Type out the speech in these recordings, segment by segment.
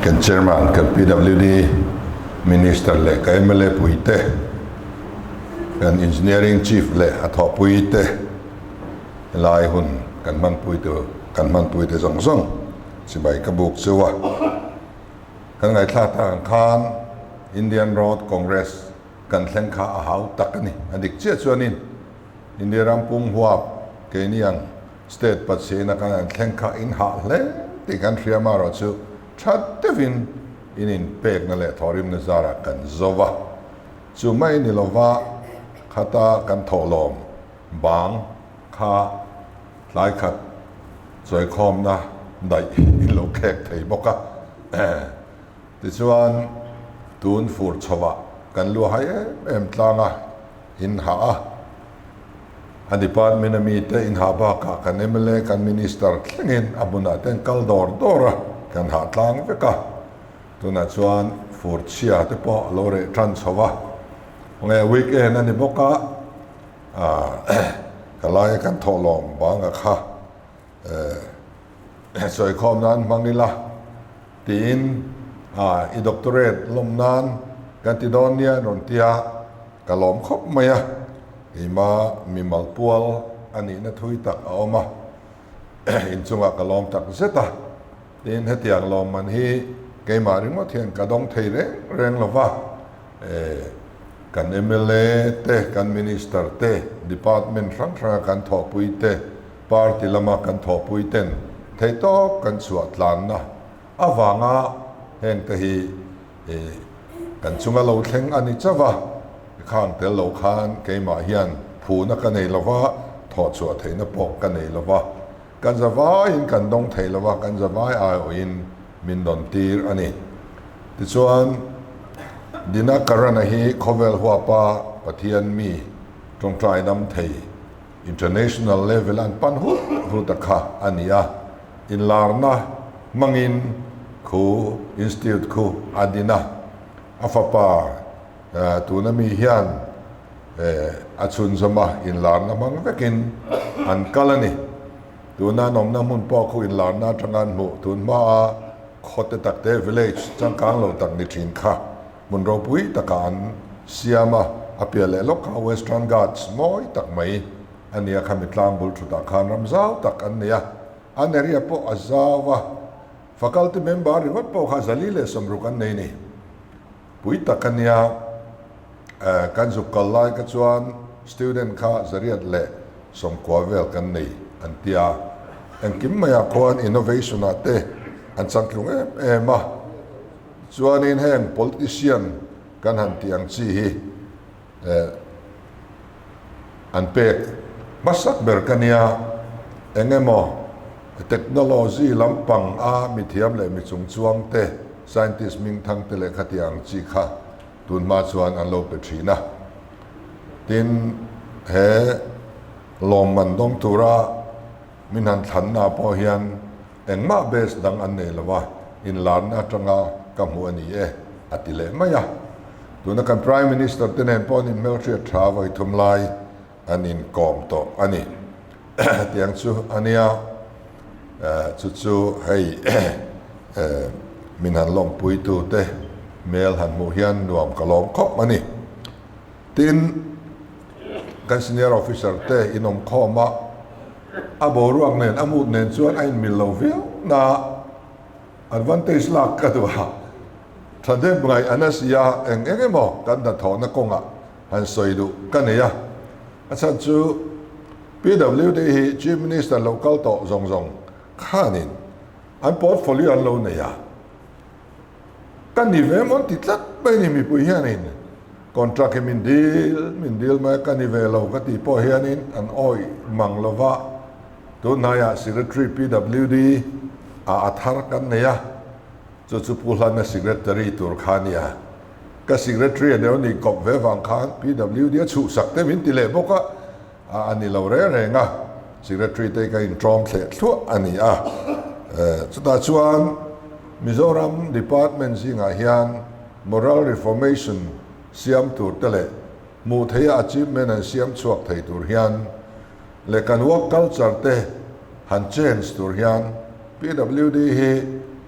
kan chairman kan PWD minister le ka MLA puite kan engineering chief le atho puite lai hun kan man puite zong zong sibai ka buk chuwa kan ngai thla ta khan Indian Road Congress kan thleng kha a hau takani adik che chuanin India rampung huap ke niang state patsina kan thleng kha in ha hle ti kan thriama ro chu that devin in pek na le thorim na zara kan zova chu mai ni lova khata kan tholom bang kha lai khat zoi khom na dai in lo khek thei boka ti chuan tun fur chowa kan lu hai em tlanga in ha a department mi te in ha ba ka kan MLA kan minister thlengin abuna ten kal dora kan ha tlang veka tuna chuan fur chia te po lore tran chowa nge weekend ani boka kalai kan tholom banga kha soi khom nan mangila tin I doctorate lom nan kan ti don nia ron tia kalom khop maya ima mi malpual ani na thui tak awma in chunga kalom tak zeta tin hetiang lom man hi ke maring mo thian ka dong thei reng lova kan MLA te kan minister te department rang kan tho pui te party lama kan tho pui ten thei to kan chuat lan na awanga heng te hi kan chunga lo thleng ani chawa khang tel lo khan ke ma hian phu na ka nei lova tho chu thei na pok ka nei lova kan zawa in kan dong thei lova kan zawa a in min don tir ani ti chuan dina karana hi khovel huwa pa pathian mi tong trai dam thei international level an pan hu ta kha ania in larna mangin khu institute khu adina afapa tuna mi hian achun zama in larna mang vekin an kalani tuna nom na mun po khu in larna tangan mu tun ma khote takte village changkang lo tak ni thin kha mun ro pui takan siama apiale loka western ghats moi tak mai ania khamitlang bul thuta khan ramzau tak ania aneria po azawa faculty member rivat po kha zalile somrukan nei ni pui takania kan zukalai ka chuan student kha zariat le som kwavel kan nei antia en kim maya khon innovation ate an changklung ema chuanin heng politician kan han tiang chi hi an pek masak ber kania engemo technology lampang a mithiam le mi chung chuang te scientist ming thang te le khatiang chi kha tun ma chuan an lo pe thina tin he lom man dong tura min han than na po hian engma bes dang an nei lawa in larna tanga kamu ani atile maya tuna kan prime minister tenen pon in military travel thumlai anin kom to ani tiang chu ania chu hei min han long pui tu te mel han mu hian nuam kalom khop ani tin kan senior officer te inom khoma aboruak nen amut nen chuan ain milovil na advantage lak ka tu ha thade ngai anasia engemo kan da thona konga han soidu kaneya acha chu PWD hi chief minister local to zong khanin an portfolio an lo ne ya kan ni ve mon titlat bai ni mi pu hianin contract min deal ma kan ni ve lo ka ti po hianin an oi manglova to naya secretary PWD a athar kan ne ya chu pulan na secretary tur khania ka secretary ne ni kop ve wang khan PWD chu sakte min ti le boka ani lo re nga secretary te ka in trom the thu ani chuta chuan Mizoram department zinga hian moral reformation siam tur tele mu theya achievement an siam chuak thei tur hian le kan work culture te han change tur hian PWD hi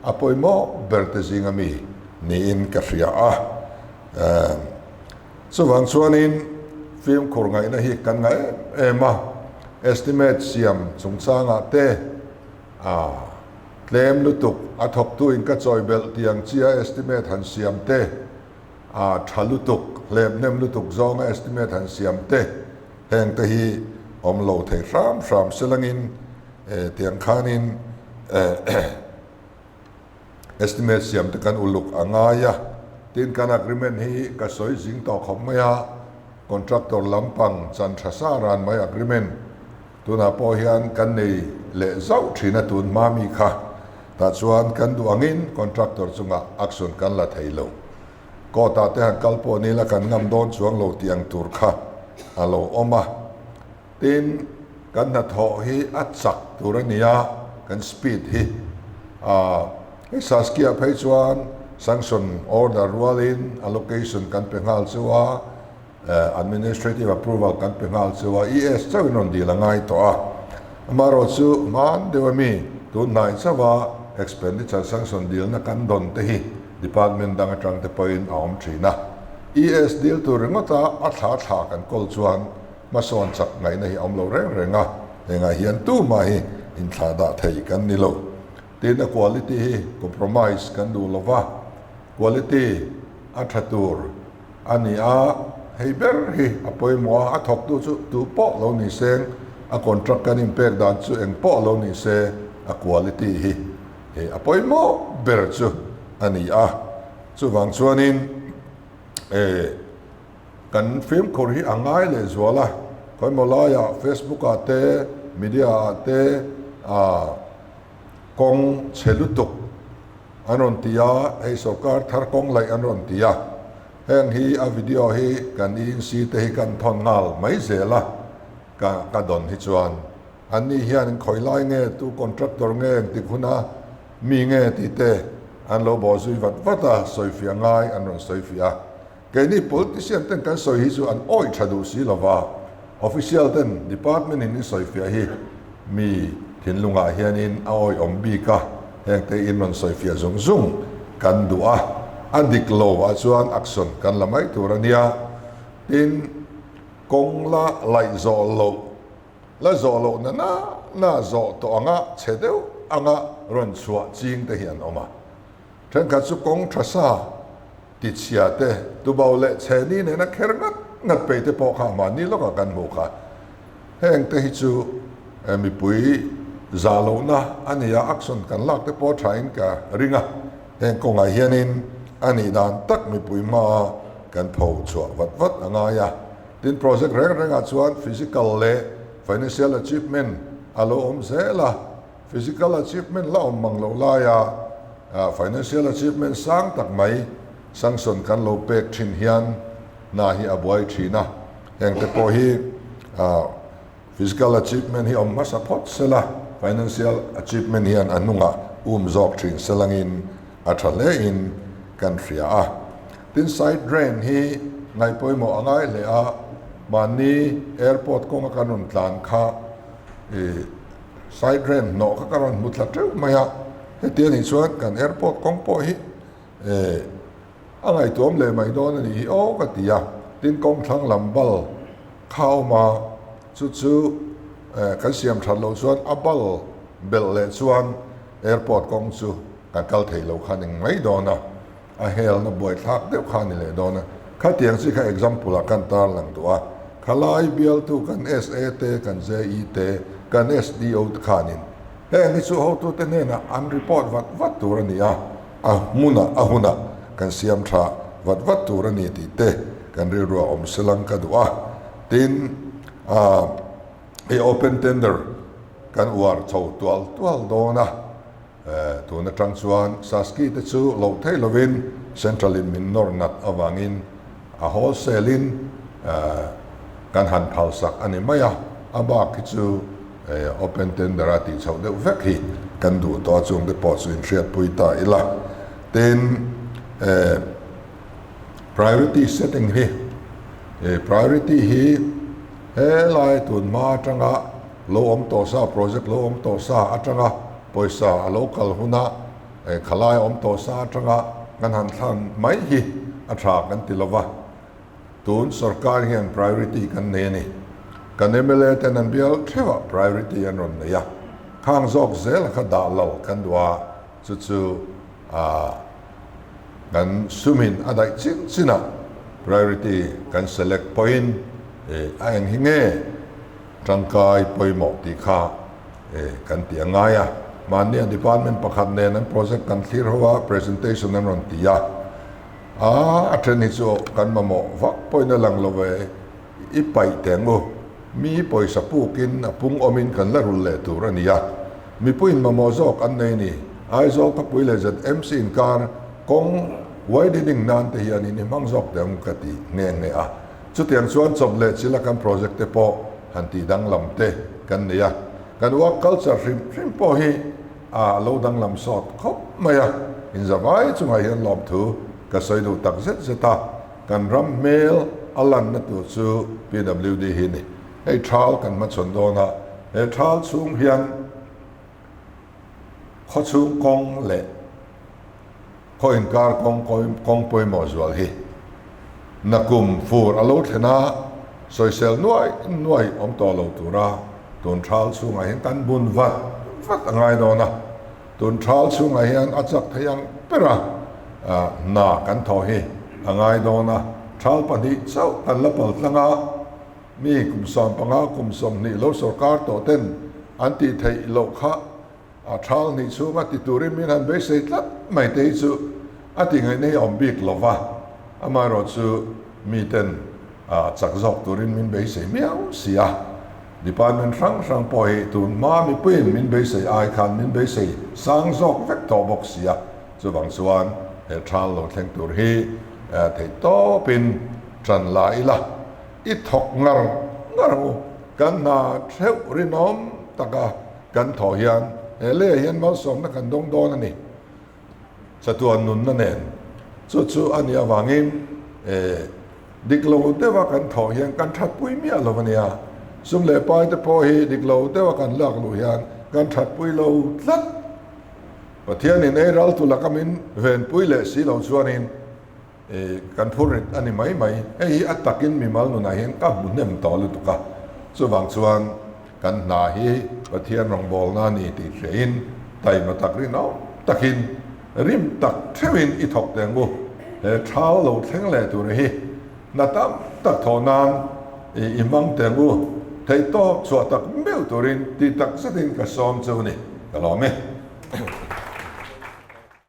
apoi mo berte zingami ni in ka ria a chuwang chuanin film khur ngai na hi kan ngai ema estimate siam chungchanga te claim lutuk athok tu in ka choi bel tiang chia estimate han siam te thalutuk claim nem lutuk zonga estimate han siam te heng te hi om lo the ram selangin tiang khanin estimate siam te kan uluk angaya tin kan agreement hi ka soi jing to khom maya contractor lampang chan thasaran mai agreement tuna po hian kan nei le zau thina tun mami kha ta chuan kan duangin contractor chunga action kan la theilo ko ta te han kalpo ni la kan ngam don chuang lo tiang tur kha alo oma tin kan na tho hi achak turania kan speed hi saskia phei chuan sanction order rualin allocation kan pengal chuwa administrative approval kan pengal chuwa es chawin on di langai to a maro chu man dewami tu nai chawa expenditure sanction deal na kan don te hi department dang atang te point aom thina es deal tu ringota atha kan kol chuan ma son chak ngai na hi om lo renga enga hian tu ma hi in thla da thei kan ni lo tin quality hi compromise kan du lova quality athatur ani a heiber hi apoi mo athok tu po lo ni seng a contract kan impact dan chu eng po lo ni se a quality hi apoi mo ber chu ani a chu wang chuanin kan film khur hi angai le zwala koi molaya facebook ate media ate kong chelutuk anon tia ei sarkar thar kong lai anon tia heng hi a video hi kan in si te hi kan thon ngal mai zela ka don hi chuan ani hian khoi lai nge tu contractor nge ti khuna mi nge ti te an lo bo zui vata soi fia ngai anon soi fia ke ni politician ten kan soi hi chu an oi thadu si lova official ten department in soi fia hi mi thin lunga hianin a oi ombi ka heng te in non soi fia zung kan dua adik lo a chuan action kan lamai turania tin kong la lai zo lo na zo to anga chedeu anga ron chua ching te hian oma then ka chu kong thasa ti chia te tu bau le cheni ne na kher ngat pe te po kha ma ni lo ka kan mu kha heng te hi chu mi pui zalo na ania action kan lak te po thain ka ringa heng ko ngai hianin ani dan tak mi pui ma kan pho chua wat anga ya tin project reng a chuan physical le financial achievement alo zela physical achievement la mang lo la ya financial achievement sang tak mai sanction kan lo pek thin hian na hi abuai thina heng te po hi physical achievement hi ma support sela financial achievement hian anunga zok thin selangin athale in country tin side drain hi ngai poi mo angai le a mani airport ko nga kanun tlan kha side drain no ka karon mutla treu maya hetian in chuan kan airport kong po hi angai tom le mai don ni o ka tia tin kong thlang lambal khau ma chu kan siam than lo chuan abal bel le chuan airport kong chu ka kal thei lo khaning mai dona a hel na boy thak deuh khani le dona kha tiang si kha example a kan tar lang tua khalai bial tu kan SAT kan JET kan SDO khanin he ni chu ho tu te ne na an report wat tur ani a huna kan siam tha wat tur ani ti te kan ri ro om selang ka duwa tin open tender kan war chho tual dona tu na tang chuan saski te chu lo thei lovin central in min nor nat awangin a wholesale in kan han phal sak ani maya aba ki chu open tender ati chho de vek hi kan du to chung de po chu in riat pui ta ila then priority setting hi priority hi lai tun ma tanga lo om to sa project lo om to sa atanga poisa local huna ขลายอมโตซาจังะกันหันทันไม่ฮีอัตรากันติลวะตูนสกัดเห็น priority กันเนนี่กันเอเมเลเตนันเบียลเทวะ priority อันนั้นเนี่ยข้างซอกเซลขัดดาลกันดัวจู่ๆกันสุมินอะไรสินะ priority กัน select point ไอ้หิงเง่จังกายปอยหมอกตีข้ากันเตียงไงมันเนี่ย department ประคันเนี่ยนั้น project กันที่เราว่า presentation นั้นรันตียาอันนี้จะกันมาหมอกวักปอยนั่นหลังเราไปอีไปแต่งโมมีปอยสับปูกินปุ่งอมินกันละรุนเลตัวรันยามีปุ่นมาหมอจอกอันนี้นี่ไอ้จอกกับปุ่นเลยจะ MC อินการกงไว้ดิ้งนานแต่ยันนี่มั่งจอกเดี๋ยวมันกติเงี้ยเงี้ยจุดอย่างส่วนจบเลยสิละกัน project เตปอหันตีดังลำเตกันเนี่ยกันว่า culture ริมพอฮีเราดังลำสอดครบไม่อะอินสบายจุงไอ้ยันลำถูก็ใส่ดูตักเสร็จเสร็จกันรำเมลอัลลันนั่นตัวซู PWD ฮินี่ไอ้ทรัลกันมาชนโดนะไอ้ทรัลซุงเฮียนข้อซุงกองเละข้ออินการกองปอยหมอจวลฮีนักกุมฟูร์อโลเทนะสอยเซลน่วยอมต่อเราตัวระตุนทรัลซุงไอ้เห็นกันบุญวัดอะไรโดนะตุนทรัลซุงไอ้เห็นอาจักทยังเปร่าน่ากันทอฮีอะไรโดนะทรัลปนิเจ้ากันละปลตั้งอามีกุมสอมปังอากุมสอมนี่โลสกาโตเต้นอันที่ไทยโลกะทรัลนี่ซูมาติตูริมินันเบสเซตัดไม่เตยซูอันที่ไงนี่อมบิกโลวะอามารอซูมีเต้นจักจอกตูริมินเบสเซไม่เอาเสียดิพาร์ตเมนต์รังปอยตูนมามีปืนมินเบสเซไอคันมินเบสเซสังจอกเวกตอบอกเสียจูบางส่วนทรัลโลเทงตูรีเทโตเป็นจันลายละอิทอกงารกันนาเทวรินอมตะกะกันถอยันเล่ยันมาสมนักกันดงโดนนี่สะตัวนุนนั่นเองจู่ๆอันนี้วางินดิกโลเตว่ากันถอยันกันทัดปุยเมียเราเนี่ยสมเลปายแต่พอเฮดิกโลเตว่ากันลักลุยันกันทัดปุยเราลัดประเทศนี้ในรัฐตุลกามินเวนปุยเลสีเราชวนินกันพูดอันนี้ไม่ไอ้อัตตะกินมีมัลนุนายเห็นกับบุญเนี่ยมันต่อเลยตุกะส่วนบางส่วนกันนาฮีประเทศรองบอลนานี่ติเสียนไต่มาตักรินเอาตักินริมตักเทวินอิทอกแดงบุเท้าเราแทงแหล่ตัวนี้นาตามตักทอนานอิมังแดงบุไทยโตสวดตักเมลตัวรินตีตักสตินกับซ้อมเจ้านี่ก็รอไหม